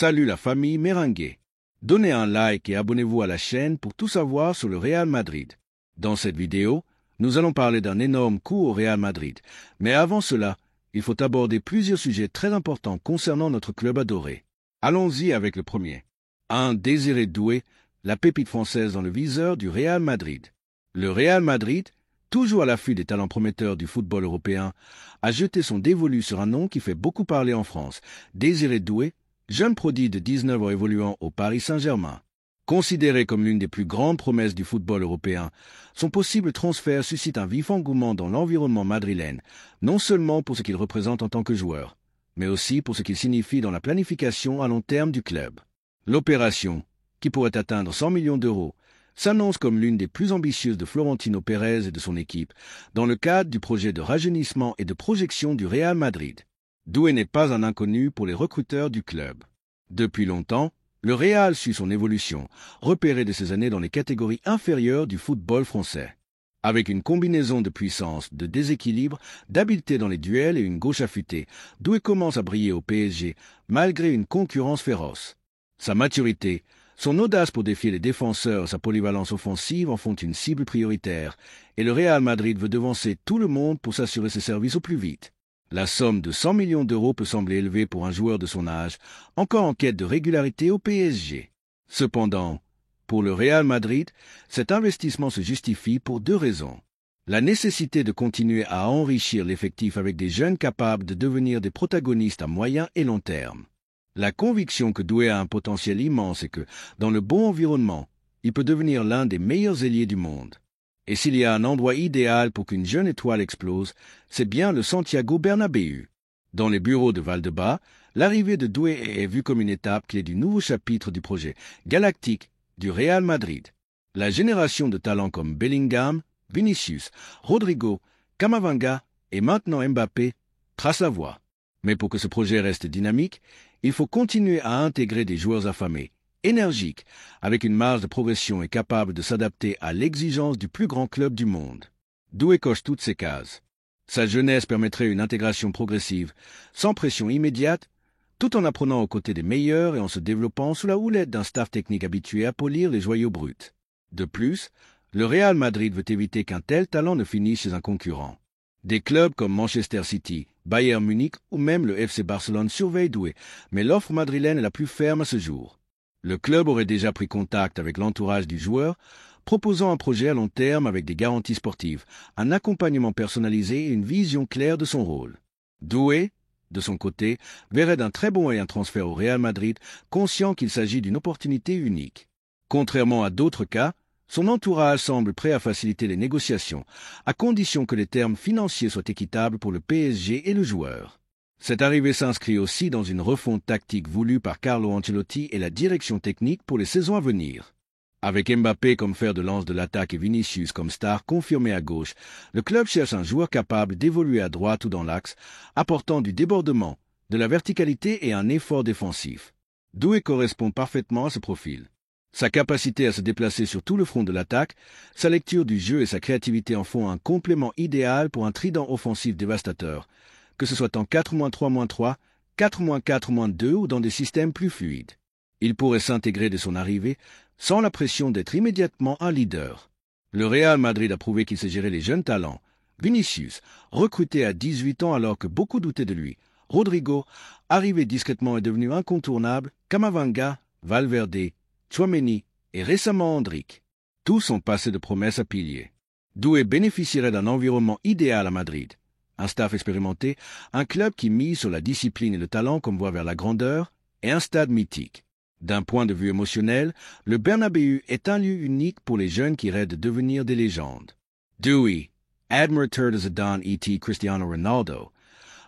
Salut la famille Merengue. Donnez un like et abonnez-vous à la chaîne pour tout savoir sur le Real Madrid. Dans cette vidéo, nous allons parler d'un énorme coup au Real Madrid. Mais avant cela, il faut aborder plusieurs sujets très importants concernant notre club adoré. Allons-y avec le premier. Désiré Doué, la pépite française dans le viseur du Real Madrid. Le Real Madrid, toujours à l'affût des talents prometteurs du football européen, a jeté son dévolu sur un nom qui fait beaucoup parler en France. Désiré Doué, jeune prodige de 19 ans évoluant au Paris Saint-Germain. Considéré comme l'une des plus grandes promesses du football européen, son possible transfert suscite un vif engouement dans l'environnement madrilène, non seulement pour ce qu'il représente en tant que joueur, mais aussi pour ce qu'il signifie dans la planification à long terme du club. L'opération, qui pourrait atteindre 100 millions d'euros, s'annonce comme l'une des plus ambitieuses de Florentino Pérez et de son équipe, dans le cadre du projet de rajeunissement et de projection du Real Madrid. Doué n'est pas un inconnu pour les recruteurs du club. Depuis longtemps, le Real suit son évolution, repéré de ses années dans les catégories inférieures du football français. Avec une combinaison de puissance, de déséquilibre, d'habileté dans les duels et une gauche affûtée, Doué commence à briller au PSG, malgré une concurrence féroce. Sa maturité, son audace pour défier les défenseurs et sa polyvalence offensive en font une cible prioritaire, et le Real Madrid veut devancer tout le monde pour s'assurer ses services au plus vite. La somme de 100 millions d'euros peut sembler élevée pour un joueur de son âge, encore en quête de régularité au PSG. Cependant, pour le Real Madrid, cet investissement se justifie pour deux raisons. La nécessité de continuer à enrichir l'effectif avec des jeunes capables de devenir des protagonistes à moyen et long terme. La conviction que Doué a un potentiel immense et que, dans le bon environnement, il peut devenir l'un des meilleurs ailiers du monde. Et s'il y a un endroit idéal pour qu'une jeune étoile explose, c'est bien le Santiago Bernabéu. Dans les bureaux de Valdebebas, l'arrivée de Doué est vue comme une étape clé du nouveau chapitre du projet galactique du Real Madrid. La génération de talents comme Bellingham, Vinicius, Rodrigo, Camavinga et maintenant Mbappé trace la voie. Mais pour que ce projet reste dynamique, il faut continuer à intégrer des joueurs affamés, énergique, avec une marge de progression et capable de s'adapter à l'exigence du plus grand club du monde. Doué coche toutes ces cases. Sa jeunesse permettrait une intégration progressive, sans pression immédiate, tout en apprenant aux côtés des meilleurs et en se développant sous la houlette d'un staff technique habitué à polir les joyaux bruts. De plus, le Real Madrid veut éviter qu'un tel talent ne finisse chez un concurrent. Des clubs comme Manchester City, Bayern Munich ou même le FC Barcelone surveillent Doué, mais l'offre madrilène est la plus ferme à ce jour. Le club aurait déjà pris contact avec l'entourage du joueur, proposant un projet à long terme avec des garanties sportives, un accompagnement personnalisé et une vision claire de son rôle. Doué, de son côté, verrait d'un très bon œil un transfert au Real Madrid, conscient qu'il s'agit d'une opportunité unique. Contrairement à d'autres cas, son entourage semble prêt à faciliter les négociations, à condition que les termes financiers soient équitables pour le PSG et le joueur. Cette arrivée s'inscrit aussi dans une refonte tactique voulue par Carlo Ancelotti et la direction technique pour les saisons à venir. Avec Mbappé comme fer de lance de l'attaque et Vinicius comme star confirmé à gauche, le club cherche un joueur capable d'évoluer à droite ou dans l'axe, apportant du débordement, de la verticalité et un effort défensif. Doué correspond parfaitement à ce profil. Sa capacité à se déplacer sur tout le front de l'attaque, sa lecture du jeu et sa créativité en font un complément idéal pour un trident offensif dévastateur, que ce soit en 4-3-3, 4-4-2 ou dans des systèmes plus fluides. Il pourrait s'intégrer dès son arrivée, sans la pression d'être immédiatement un leader. Le Real Madrid a prouvé qu'il sait gérer les jeunes talents. Vinicius, recruté à 18 ans alors que beaucoup doutaient de lui. Rodrigo, arrivé discrètement et devenu incontournable. Camavinga, Valverde, Tchouaméni et récemment Endrick. Tous sont passés de promesses à piliers. Doué bénéficierait d'un environnement idéal à Madrid. Un staff expérimenté, un club qui mise sur la discipline et le talent comme voie vers la grandeur, et un stade mythique. D'un point de vue émotionnel, le Bernabéu est un lieu unique pour les jeunes qui rêvent de devenir des légendes. Doué, admirateur de Zidane et Cristiano Ronaldo,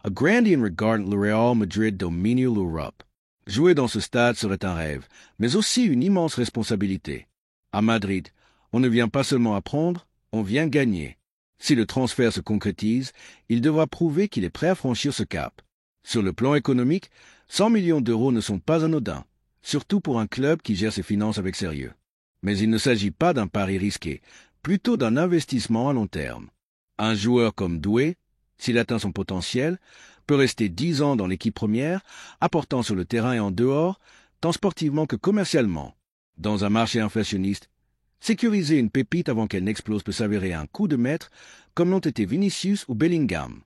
a grandi en regardant le Real Madrid dominer l'Europe. Jouer dans ce stade serait un rêve, mais aussi une immense responsabilité. À Madrid, on ne vient pas seulement apprendre, on vient gagner. Si le transfert se concrétise, il devra prouver qu'il est prêt à franchir ce cap. Sur le plan économique, 100 millions d'euros ne sont pas anodins, surtout pour un club qui gère ses finances avec sérieux. Mais il ne s'agit pas d'un pari risqué, plutôt d'un investissement à long terme. Un joueur comme Doué, s'il atteint son potentiel, peut rester 10 ans dans l'équipe première, apportant sur le terrain et en dehors, tant sportivement que commercialement. Dans un marché inflationniste, sécuriser une pépite avant qu'elle n'explose peut s'avérer un coup de maître, comme l'ont été Vinicius ou Bellingham.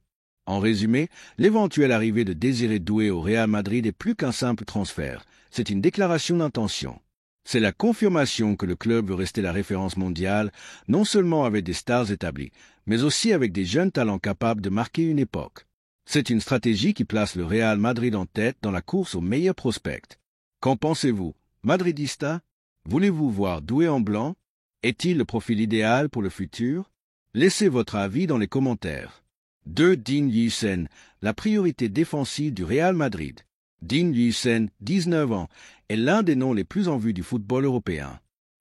En résumé, l'éventuelle arrivée de Désiré Doué au Real Madrid est plus qu'un simple transfert, c'est une déclaration d'intention. C'est la confirmation que le club veut rester la référence mondiale, non seulement avec des stars établies, mais aussi avec des jeunes talents capables de marquer une époque. C'est une stratégie qui place le Real Madrid en tête dans la course aux meilleurs prospects. Qu'en pensez-vous, madridista? Voulez-vous voir Doué en blanc? Est-il le profil idéal pour le futur? Laissez votre avis dans les commentaires. 2. Dean Huijsen, la priorité défensive du Real Madrid. Dean Huijsen, 19 ans, est l'un des noms les plus en vue du football européen.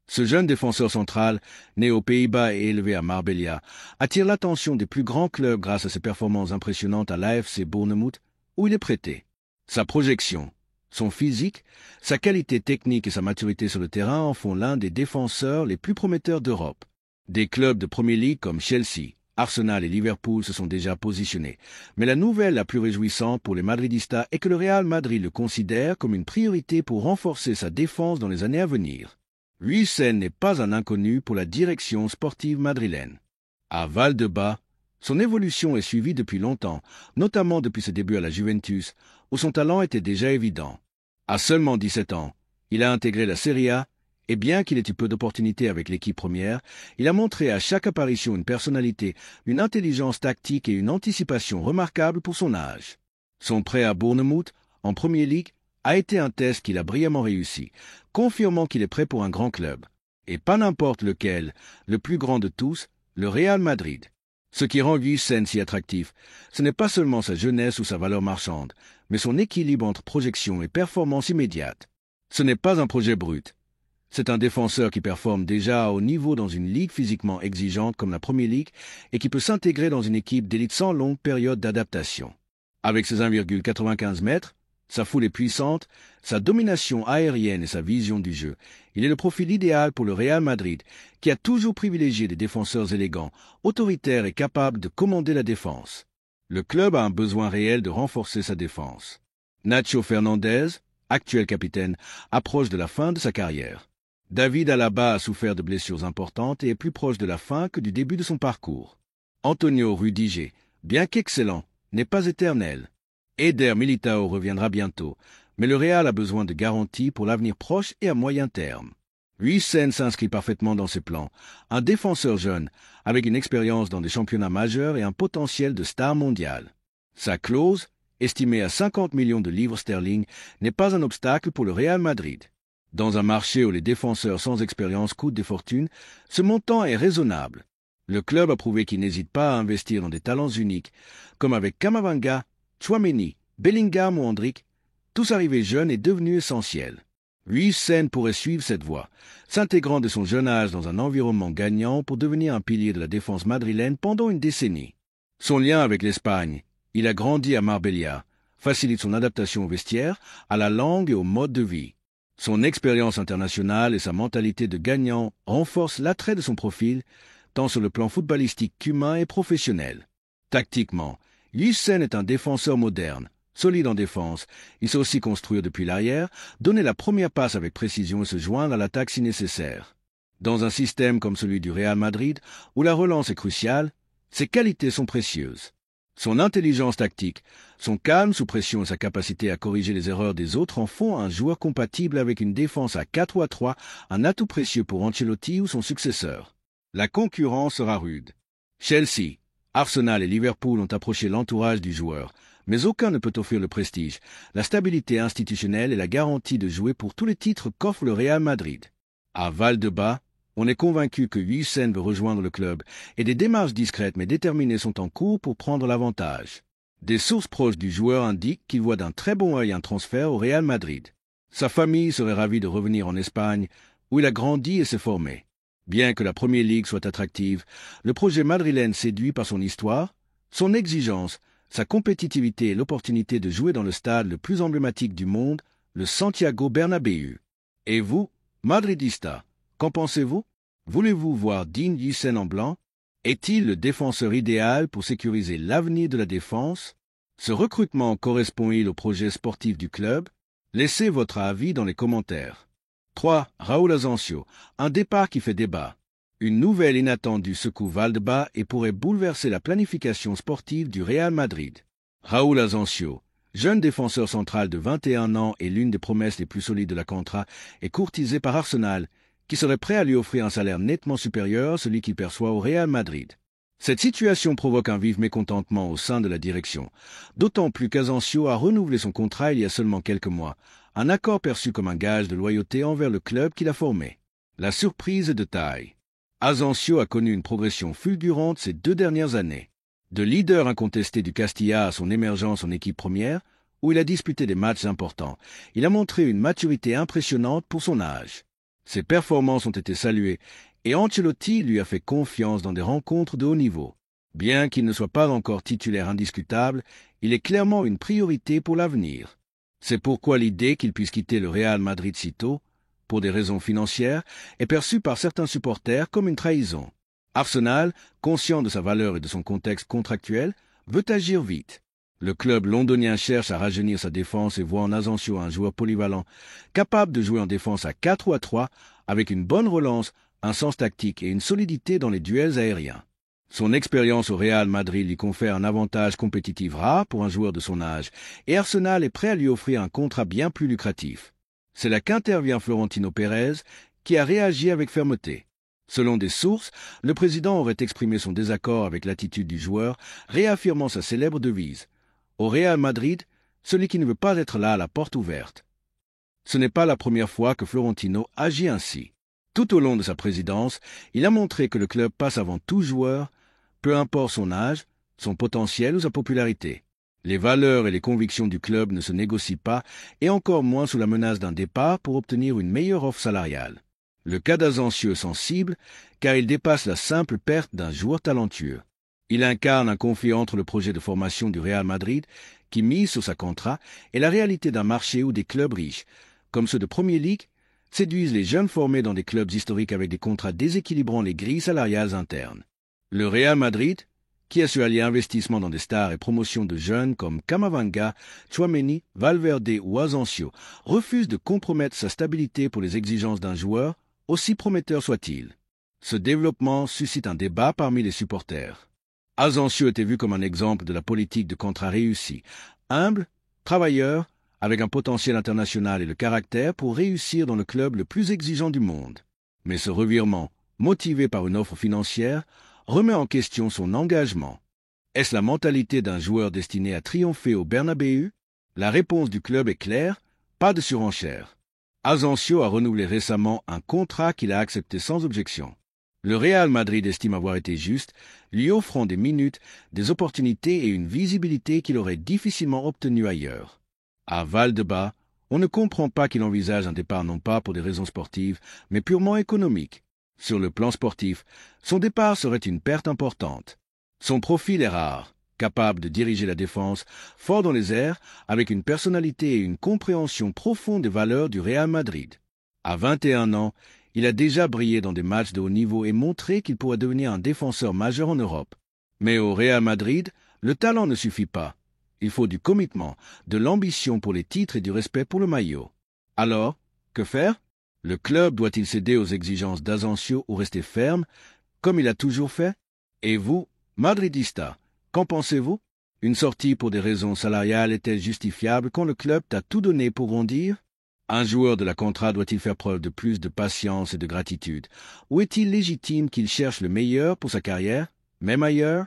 Ce jeune défenseur central, né aux Pays-Bas et élevé à Marbella, attire l'attention des plus grands clubs grâce à ses performances impressionnantes à l'AFC Bournemouth, où il est prêté. Sa projection, son physique, sa qualité technique et sa maturité sur le terrain en font l'un des défenseurs les plus prometteurs d'Europe. Des clubs de Premier League comme Chelsea, Arsenal et Liverpool se sont déjà positionnés. Mais la nouvelle la plus réjouissante pour les madridistas est que le Real Madrid le considère comme une priorité pour renforcer sa défense dans les années à venir. Huijsen n'est pas un inconnu pour la direction sportive madrilène. À Valdebebas, son évolution est suivie depuis longtemps, notamment depuis ses débuts à la Juventus, où son talent était déjà évident. À seulement 17 ans, il a intégré la Serie A, et bien qu'il ait eu peu d'opportunités avec l'équipe première, il a montré à chaque apparition une personnalité, une intelligence tactique et une anticipation remarquables pour son âge. Son prêt à Bournemouth, en Premier League, a été un test qu'il a brillamment réussi, confirmant qu'il est prêt pour un grand club. Et pas n'importe lequel, le plus grand de tous, le Real Madrid. Ce qui rend Huijsen si attractif, ce n'est pas seulement sa jeunesse ou sa valeur marchande, mais son équilibre entre projection et performance immédiate. Ce n'est pas un projet brut. C'est un défenseur qui performe déjà à haut niveau dans une ligue physiquement exigeante comme la Premier League et qui peut s'intégrer dans une équipe d'élite sans longue période d'adaptation. Avec ses 1,95 mètres, sa foule est puissante, sa domination aérienne et sa vision du jeu, il est le profil idéal pour le Real Madrid, qui a toujours privilégié des défenseurs élégants, autoritaires et capables de commander la défense. Le club a un besoin réel de renforcer sa défense. Nacho Fernandez, actuel capitaine, approche de la fin de sa carrière. David Alaba a souffert de blessures importantes et est plus proche de la fin que du début de son parcours. Antonio Rudiger, bien qu'excellent, n'est pas éternel. Eder Militao reviendra bientôt, mais le Real a besoin de garanties pour l'avenir proche et à moyen terme. Huijsen s'inscrit parfaitement dans ses plans, un défenseur jeune, avec une expérience dans des championnats majeurs et un potentiel de star mondial. Sa clause, estimée à 50 millions de livres sterling, n'est pas un obstacle pour le Real Madrid. Dans un marché où les défenseurs sans expérience coûtent des fortunes, ce montant est raisonnable. Le club a prouvé qu'il n'hésite pas à investir dans des talents uniques, comme avec Camavinga, Tchouaméni, Bellingham ou Endrick, tous arrivés jeunes et devenus essentiels. Huijsen pourrait suivre cette voie, s'intégrant de son jeune âge dans un environnement gagnant pour devenir un pilier de la défense madrilène pendant une décennie. Son lien avec l'Espagne, il a grandi à Marbella, facilite son adaptation au vestiaire, à la langue et au mode de vie. Son expérience internationale et sa mentalité de gagnant renforcent l'attrait de son profil, tant sur le plan footballistique qu'humain et professionnel. Tactiquement, Huijsen est un défenseur moderne, solide en défense. Il sait aussi construire depuis l'arrière, donner la première passe avec précision et se joindre à l'attaque si nécessaire. Dans un système comme celui du Real Madrid, où la relance est cruciale, ses qualités sont précieuses. Son intelligence tactique, son calme sous pression et sa capacité à corriger les erreurs des autres en font un joueur compatible avec une défense à 4 ou à 3, un atout précieux pour Ancelotti ou son successeur. La concurrence sera rude. Chelsea, Arsenal et Liverpool ont approché l'entourage du joueur, mais aucun ne peut offrir le prestige, la stabilité institutionnelle et la garantie de jouer pour tous les titres qu'offre le Real Madrid. À Valdebebas, on est convaincu que Huijsen veut rejoindre le club et des démarches discrètes mais déterminées sont en cours pour prendre l'avantage. Des sources proches du joueur indiquent qu'il voit d'un très bon œil un transfert au Real Madrid. Sa famille serait ravie de revenir en Espagne, où il a grandi et s'est formé. Bien que la Premier League soit attractive, le projet madrilène séduit par son histoire, son exigence, sa compétitivité et l'opportunité de jouer dans le stade le plus emblématique du monde, le Santiago Bernabéu. Et vous, madridista, qu'en pensez-vous? Voulez-vous voir Dean Huijsen en blanc? Est-il le défenseur idéal pour sécuriser l'avenir de la défense? Ce recrutement correspond-il au projet sportif du club? Laissez votre avis dans les commentaires. 3. Raúl Asensio, un départ qui fait débat. Une nouvelle inattendue secoue Valdebebas et pourrait bouleverser la planification sportive du Real Madrid. Raúl Asensio, jeune défenseur central de 21 ans et l'une des promesses les plus solides de la Contra, est courtisé par Arsenal, qui serait prêt à lui offrir un salaire nettement supérieur à celui qu'il perçoit au Real Madrid. Cette situation provoque un vif mécontentement au sein de la direction, d'autant plus qu'Asensio a renouvelé son contrat il y a seulement quelques mois, un accord perçu comme un gage de loyauté envers le club qu'il a formé. La surprise est de taille. Asensio a connu une progression fulgurante ces 2 dernières années. De leader incontesté du Castilla à son émergence en équipe première, où il a disputé des matchs importants, il a montré une maturité impressionnante pour son âge. Ses performances ont été saluées et Ancelotti lui a fait confiance dans des rencontres de haut niveau. Bien qu'il ne soit pas encore titulaire indiscutable, il est clairement une priorité pour l'avenir. C'est pourquoi l'idée qu'il puisse quitter le Real Madrid si tôt, pour des raisons financières, est perçue par certains supporters comme une trahison. Arsenal, conscient de sa valeur et de son contexte contractuel, veut agir vite. Le club londonien cherche à rajeunir sa défense et voit en Asensio un joueur polyvalent, capable de jouer en défense à 4 ou à 3, avec une bonne relance, un sens tactique et une solidité dans les duels aériens. Son expérience au Real Madrid lui confère un avantage compétitif rare pour un joueur de son âge, et Arsenal est prêt à lui offrir un contrat bien plus lucratif. C'est là qu'intervient Florentino Pérez, qui a réagi avec fermeté. Selon des sources, le président aurait exprimé son désaccord avec l'attitude du joueur, réaffirmant sa célèbre devise « Au Real Madrid, celui qui ne veut pas être là a la porte ouverte ». Ce n'est pas la première fois que Florentino agit ainsi. Tout au long de sa présidence, il a montré que le club passe avant tout joueur, peu importe son âge, son potentiel ou sa popularité. Les valeurs et les convictions du club ne se négocient pas, et encore moins sous la menace d'un départ pour obtenir une meilleure offre salariale. Le cas d'Asensio est sensible, car il dépasse la simple perte d'un joueur talentueux. Il incarne un conflit entre le projet de formation du Real Madrid, qui mise sur sa contrat, et la réalité d'un marché où des clubs riches, comme ceux de Premier League, séduisent les jeunes formés dans des clubs historiques avec des contrats déséquilibrant les grilles salariales internes. Le Real Madrid, qui a su allier investissement dans des stars et promotion de jeunes comme Camavinga, Tchouaméni, Valverde ou Asensio, refuse de compromettre sa stabilité pour les exigences d'un joueur, aussi prometteur soit-il. Ce développement suscite un débat parmi les supporters. Asensio était vu comme un exemple de la politique de contrat réussi, humble, travailleur, avec un potentiel international et le caractère pour réussir dans le club le plus exigeant du monde. Mais ce revirement, motivé par une offre financière, remet en question son engagement. Est-ce la mentalité d'un joueur destiné à triompher au Bernabéu? La réponse du club est claire, pas de surenchère. Asensio a renouvelé récemment un contrat qu'il a accepté sans objection. Le Real Madrid estime avoir été juste, lui offrant des minutes, des opportunités et une visibilité qu'il aurait difficilement obtenue ailleurs. À Valdebebas, on ne comprend pas qu'il envisage un départ non pas pour des raisons sportives, mais purement économiques. Sur le plan sportif, son départ serait une perte importante. Son profil est rare, capable de diriger la défense, fort dans les airs, avec une personnalité et une compréhension profonde des valeurs du Real Madrid. À 21 ans, il a déjà brillé dans des matchs de haut niveau et montré qu'il pourrait devenir un défenseur majeur en Europe. Mais au Real Madrid, le talent ne suffit pas. Il faut du commitment, de l'ambition pour les titres et du respect pour le maillot. Alors, que faire? Le club doit-il céder aux exigences d'Asensio ou rester ferme, comme il a toujours fait? Et vous, Madridista, qu'en pensez-vous? Une sortie pour des raisons salariales est-elle justifiable quand le club t'a tout donné pour grandir? Un joueur de la Contra doit-il faire preuve de plus de patience et de gratitude? Ou est-il légitime qu'il cherche le meilleur pour sa carrière, même ailleurs?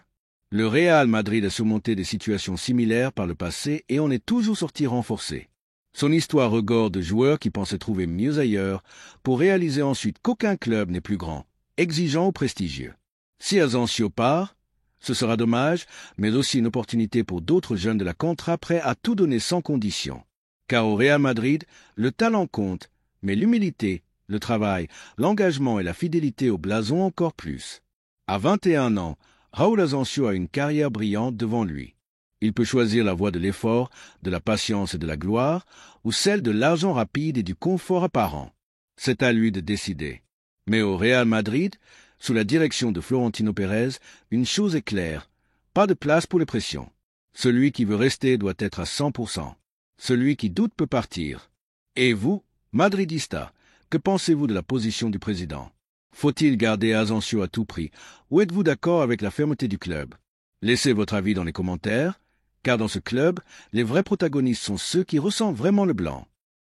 Le Real Madrid a surmonté des situations similaires par le passé et en est toujours sorti renforcé. Son histoire regorge de joueurs qui pensaient trouver mieux ailleurs pour réaliser ensuite qu'aucun club n'est plus grand, exigeant ou prestigieux. Si Asensio part, ce sera dommage, mais aussi une opportunité pour d'autres jeunes de la Contra prêts à tout donner sans condition. Car au Real Madrid, le talent compte, mais l'humilité, le travail, l'engagement et la fidélité au blason encore plus. À 21 ans, Raúl Asensio a une carrière brillante devant lui. Il peut choisir la voie de l'effort, de la patience et de la gloire, ou celle de l'argent rapide et du confort apparent. C'est à lui de décider. Mais au Real Madrid, sous la direction de Florentino Pérez, une chose est claire, pas de place pour les pressions. Celui qui veut rester doit être à 100%. Celui qui doute peut partir. Et vous, Madridista, que pensez-vous de la position du président? Faut-il garder Asensio à tout prix, ou êtes-vous d'accord avec la fermeté du club? Laissez votre avis dans les commentaires, car dans ce club, les vrais protagonistes sont ceux qui ressentent vraiment le blanc.